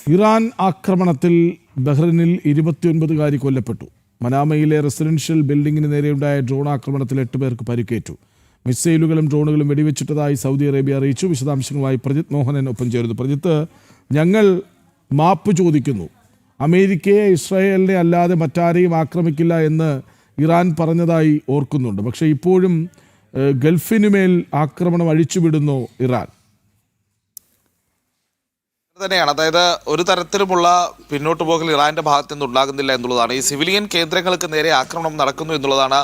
Iran ആക്രമണത്തിൽ ബഹ്റിനിൽ 29 കൊല്ലപ്പെട്ടു. മനാമയിലെ residential ബിൽഡിംഗിന് നേരെയുണ്ടായ ഡ്രോൺ ആക്രമണത്തിൽ 8 പേർക്ക് പരിക്കേറ്റു. മിസൈലുകളും ഡ്രോണുകളും വെടിവെച്ചിട്ടതായി സൗദി അറേബ്യ അറിയിച്ചു. വിശദാംശങ്ങളുമായി പ്രജിത് മോഹനൻ ഒപ്പം ചേരുന്നു. പ്രജിത്ത്, ഞങ്ങൾ മാപ്പ് ചോദിക്കുന്നു. അമേരിക്കയെ, ഇസ്രായേലിനെ അല്ലാതെ മറ്റാരെയും ആക്രമിക്കില്ല എന്ന് ഇറാൻ പറഞ്ഞതായി ഓർക്കുന്നുണ്ട്. പക്ഷേ ഇപ്പോഴും ഗൾഫിനുമേൽ ആക്രമണം അഴിച്ചുവിടുന്നു ഇറാൻ. തന്നെയാണ്. അതായത് ഒരു തരത്തിലുമുള്ള പിന്നോട്ട് പോകൽ ഇറാന്റെ ഭാഗത്തു നിന്ന് ഉണ്ടാകുന്നില്ല എന്നുള്ളതാണ്. ഈ സിവിലിയൻ കേന്ദ്രങ്ങൾക്ക് നേരെ ആക്രമണം നടക്കുന്നു എന്നുള്ളതാണ്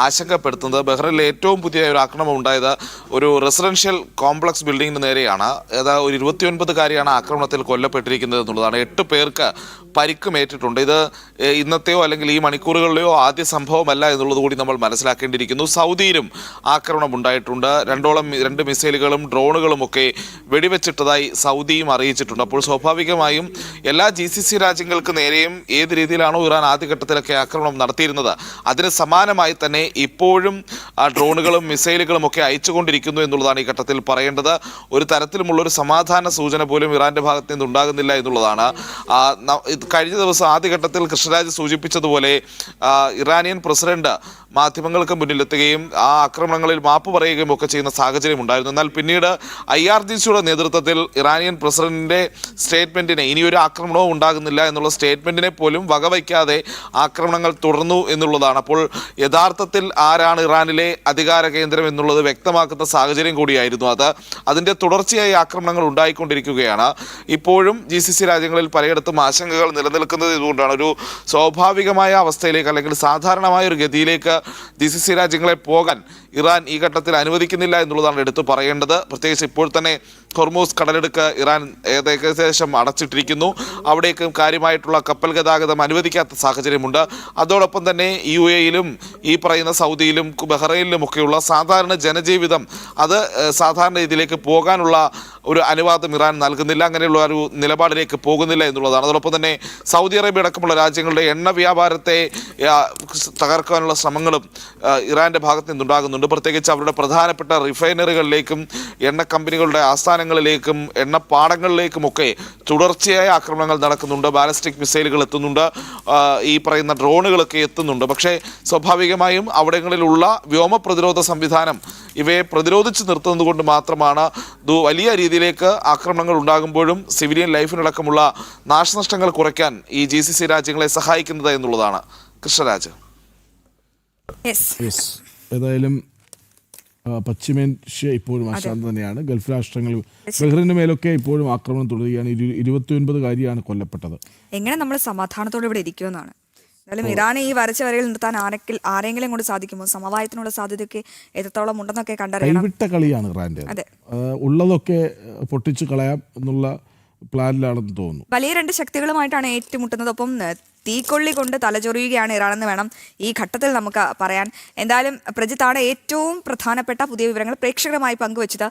ആശങ്കപ്പെടുത്തുന്നത്. ബഹ്റിനിൽ ഏറ്റവും പുതിയ ഒരു ആക്രമണം ഉണ്ടായത് ഒരു റെസിഡൻഷ്യൽ കോംപ്ലക്സ് ബിൽഡിങ്ങിന് നേരെയാണ്. അതായത് ഒരു 29-കാരിയാണ് ആക്രമണത്തിൽ കൊല്ലപ്പെട്ടിരിക്കുന്നത് എന്നുള്ളതാണ്. 8 പേർക്ക് പരിക്കുമേറ്റിട്ടുണ്ട്. ഇത് ഇന്നത്തെയോ അല്ലെങ്കിൽ ഈ മണിക്കൂറുകളിലെയോ ആദ്യ സംഭവമല്ല എന്നുള്ളത് കൂടി നമ്മൾ മനസ്സിലാക്കേണ്ടിയിരിക്കുന്നു. സൗദിയിലും ആക്രമണം ഉണ്ടായിട്ടുണ്ട്. 2 മിസൈലുകളും ഡ്രോണുകളും ഒക്കെ വെടിവെച്ചിട്ടതായി സൗദിയും അറിയിച്ചിട്ടുണ്ട്. അപ്പോൾ സ്വാഭാവികമായും എല്ലാ GCC രാജ്യങ്ങൾക്ക് നേരെയും ഏത് രീതിയിലാണോ ഇറാൻ ആദ്യഘട്ടത്തിലൊക്കെ ആക്രമണം നടത്തിയിരുന്നത് അതിന് സമാനമായി തന്നെ ഇപ്പോഴും ഡ്രോണുകളും മിസൈലുകളും ഒക്കെ അയച്ചുകൊണ്ടിരിക്കുന്നു എന്നുള്ളതാണ് ഈ ഘട്ടത്തിൽ പറയേണ്ടത്. ഒരു തരത്തിലുമുള്ളൊരു സമാധാന സൂചന പോലും ഇറാന്റെ ഭാഗത്ത് നിന്ന് ഉണ്ടാകുന്നില്ല എന്നുള്ളതാണ്. കഴിഞ്ഞ ദിവസം ആദ്യഘട്ടത്തിൽ കൃഷ്ണരാജ് സൂചിപ്പിച്ചതുപോലെ ഇറാനിയൻ പ്രസിഡന്റ് മാധ്യമങ്ങൾക്ക് മുന്നിലെത്തുകയും ആ ആക്രമണങ്ങളിൽ മാപ്പ് പറയുകയും ഒക്കെ ചെയ്യുന്ന സാഹചര്യം ഉണ്ടായിരുന്നു. എന്നാൽ പിന്നീട് IRGCയുടെ നേതൃത്വത്തിൽ ഇറാനിയൻ പ്രസിഡന്റിന്റെ സ്റ്റേറ്റ്മെന്റിനെ ഇനിയൊരു ആക്രമണവും ഉണ്ടാകുന്നില്ല എന്നുള്ള സ്റ്റേറ്റ്മെന്റിനെ പോലും വകവയ്ക്കാതെ ആക്രമണങ്ങൾ തുടർന്നു എന്നുള്ളതാണ്. അപ്പോൾ യഥാർത്ഥത്തിൽ ആരാണ് ഇറാനിലെ അധികാര കേന്ദ്രം എന്നുള്ളത് വ്യക്തമാക്കുന്ന സാഹചര്യം കൂടിയായിരുന്നു അത്. അതിൻ്റെ തുടർച്ചയായി ആക്രമണങ്ങൾ ഉണ്ടായിക്കൊണ്ടിരിക്കുകയാണ്. ഇപ്പോഴും GCC രാജ്യങ്ങളിൽ പലയിടത്തും ആശങ്കകൾ നിലനിൽക്കുന്നത് ഇതുകൊണ്ടാണ്. ഒരു സ്വാഭാവികമായ അവസ്ഥയിലേക്ക് അല്ലെങ്കിൽ സാധാരണമായ ഒരു ഗതിയിലേക്ക് GCC രാജ്യങ്ങളെ പോകാൻ ഇറാൻ ഈ ഘട്ടത്തിൽ അനുവദിക്കുന്നില്ല എന്നുള്ളതാണ് എടുത്തു പറയേണ്ടത്. പ്രത്യേകിച്ച് ഇപ്പോൾ തന്നെ ഹോർമൂസ് കടലിടുക്ക് ഇറാൻ ഏകദേശം അടച്ചിട്ടിരിക്കുന്നു. അവിടേക്ക് കാര്യമായിട്ടുള്ള കപ്പൽ ഗതാഗതം അനുവദിക്കാത്ത സാഹചര്യമുണ്ട്. അതോടൊപ്പം തന്നെ UAE-യിലും ഈ പറയുന്ന സൗദിയിലും ബഹ്റൈനിലുമൊക്കെയുള്ള സാധാരണ ജനജീവിതം അത് സാധാരണ രീതിയിലേക്ക് പോകാനുള്ള ഒരു അനുവാദം ഇറാൻ നൽകുന്നില്ല. അങ്ങനെയുള്ള ഒരു നിലപാടിലേക്ക് പോകുന്നില്ല എന്നുള്ളതാണ്. അതോടൊപ്പം തന്നെ സൗദി അറേബ്യ അടക്കമുള്ള രാജ്യങ്ങളുടെ എണ്ണ വ്യാപാരത്തെ തകർക്കാനുള്ള ശ്രമങ്ങളും ഇറാന്റെ ഭാഗത്ത് നിന്നുണ്ടാകുന്നുണ്ട്. പ്രത്യേകിച്ച് അവരുടെ പ്രധാനപ്പെട്ട റിഫൈനറികളിലേക്കും എണ്ണ കമ്പനികളുടെ ആസ്ഥാനങ്ങളിലേക്കും എണ്ണപ്പാടങ്ങളിലേക്കുമൊക്കെ തുടർച്ചയായ ആക്രമണങ്ങൾ നടക്കുന്നുണ്ട്. ബാലിസ്റ്റിക് മിസൈലുകൾ എത്തുന്നുണ്ട്, ഈ പറയുന്ന ഡ്രോണുകളൊക്കെ എത്തുന്നുണ്ട്. പക്ഷേ സ്വാഭാവികമായും അവിടങ്ങളിലുള്ള വ്യോമ പ്രതിരോധ സംവിധാനം ഇവയെ പ്രതിരോധിച്ച് നിർത്തുന്നത് കൊണ്ട് മാത്രമാണ് വലിയ രീതിയിലേക്ക് ആക്രമണങ്ങൾ ഉണ്ടാകുമ്പോഴും സിവിലിയൻ ലൈഫിനടക്കമുള്ള നാശനഷ്ടങ്ങൾ കുറയ്ക്കാൻ ഈ GCC രാജ്യങ്ങളെ സഹായിക്കുന്നത് എന്നുള്ളതാണ്. കൃഷ്ണരാജ്, ഏതായാലും പശ്ചിമേഷ്യ ഇപ്പോഴും അശാന്ത തന്നെയാണ്. ഗൾഫ് രാഷ്ട്രങ്ങൾ ബഹ്റിന് മേലൊക്കെ ഇപ്പോഴും ആക്രമണം തുടരുകയാണ്. 29-കാരിയാണ് കൊല്ലപ്പെട്ടത്. എങ്ങനെ നമ്മൾ സമാധാനത്തോടെ ഇവിടെ ഇരിക്കുമെന്നാണ്. എന്തായാലും ഇറാനെ ഈ വരച്ച വരയിൽ നിർത്താൻ ആരെങ്കിലും കൊണ്ട് സാധിക്കുമോ? സമവായത്തിനുള്ള സാധ്യതയൊക്കെ എത്രത്തോളം ഉണ്ടെന്നൊക്കെ കണ്ടറിയണം. കൈവിട്ട കളിയാണ് ഇറാന്റെ. ഉള്ളതൊക്കെ പൊട്ടിച്ചു കളയാം എന്നുള്ള പ്ലാനിലാണെന്ന് തോന്നുന്നു. വലിയ 2 ശക്തികളുമായിട്ടാണ് ഏറ്റുമുട്ടുന്നത്. ഒപ്പം തീക്കൊള്ളി കൊണ്ട് തലചൊറിയുകയാണ് ഇറാനെന്ന് വേണം ഈ ഘട്ടത്തിൽ നമുക്ക് പറയാൻ. എന്തായാലും പ്രജിത്താണ് ഏറ്റവും പ്രധാനപ്പെട്ട പുതിയ വിവരങ്ങൾ പ്രേക്ഷകരുമായി പങ്കുവച്ചത്.